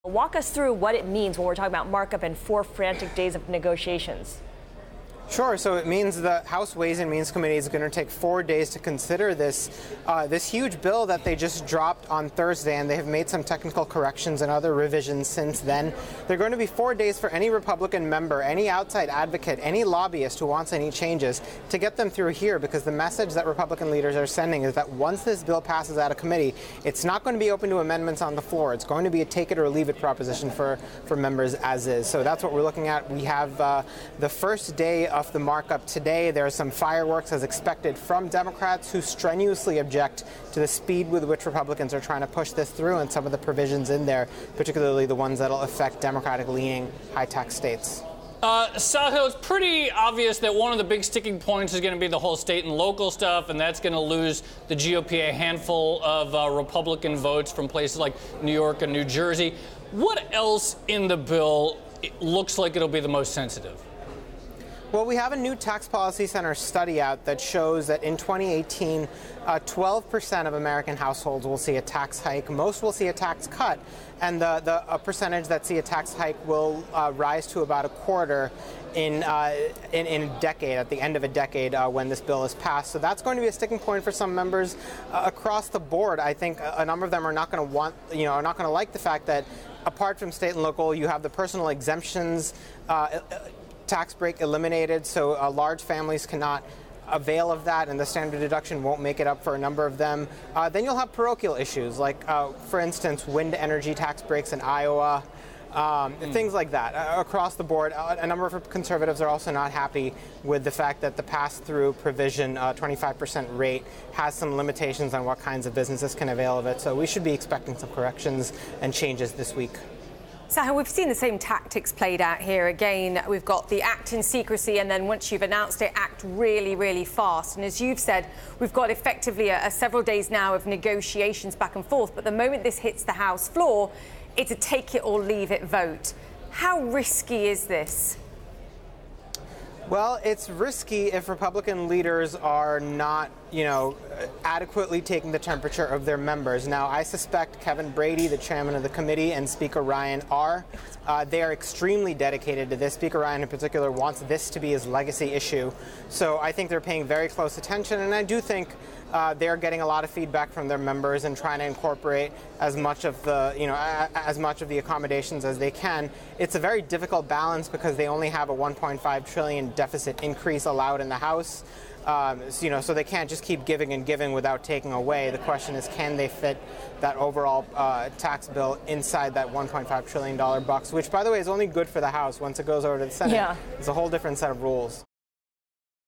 Walk us through what it means when we're talking about markup and 4 frantic days of negotiations. Sure. So it means the House Ways and Means Committee is going to take 4 days to consider this huge bill that they just dropped on Thursday, and they have made some technical corrections and other revisions since then. They're going to be 4 days for any Republican member, any outside advocate, any lobbyist who wants any changes to get them through here, because the message that Republican leaders are sending is that once this bill passes out of committee, it's not going to be open to amendments on the floor. It's going to be a take it or leave it proposition for members as is. So that's what we're looking at. We have the first day of the markup today. There are some fireworks as expected from Democrats who strenuously object to the speed with which Republicans are trying to push this through and some of the provisions in there, particularly the ones that'll affect Democratic-leaning high-tax states. Sahil, it's pretty obvious that one of the big sticking points is going to be the whole state and local stuff, and that's going to lose the GOP a handful of Republican votes from places like New York and New Jersey. What else in the bill looks like it'll be the most sensitive? Well, we have a new Tax Policy Center study out that shows that in 2018, 12% of American households will see a tax hike. Most will see a tax cut, and a percentage that see a tax hike will rise to about a quarter in a decade, at the end of a decade, when this bill is passed. So that's going to be a sticking point for some members across the board. I think a number of them are not going to are not going to like the fact that apart from state and local, you have the personal exemptions tax break eliminated, so large families cannot avail of that, and the standard deduction won't make it up for a number of them. Then you'll have parochial issues, like, for instance, wind energy tax breaks in Iowa, things like that. Across the board, a number of conservatives are also not happy with the fact that the pass-through provision, 25% rate, has some limitations on what kinds of businesses can avail of it. So we should be expecting some corrections and changes this week. Sahil, we've seen the same tactics played out here. Again, we've got the act in secrecy, and then once you've announced it, act really, really fast. And as you've said, we've got effectively a several days now of negotiations back and forth. But the moment this hits the House floor, it's a take it or leave it vote. How risky is this? Well, it's risky if Republican leaders are not, adequately taking the temperature of their members. Now, I suspect Kevin Brady, the chairman of the committee, and Speaker Ryan are. They are extremely dedicated to this. Speaker Ryan, in particular, wants this to be his legacy issue. So I think they're paying very close attention, and I do think they're getting a lot of feedback from their members and trying to incorporate as much of the accommodations as they can. It's a very difficult balance because they only have a $1.5 trillion deficit increase allowed in the House. So they can't just keep giving and giving without taking away. The question is, can they fit that overall tax bill inside that $1.5 trillion box, which, by the way, is only good for the House. Once it goes over to the Senate, it's a whole different set of rules.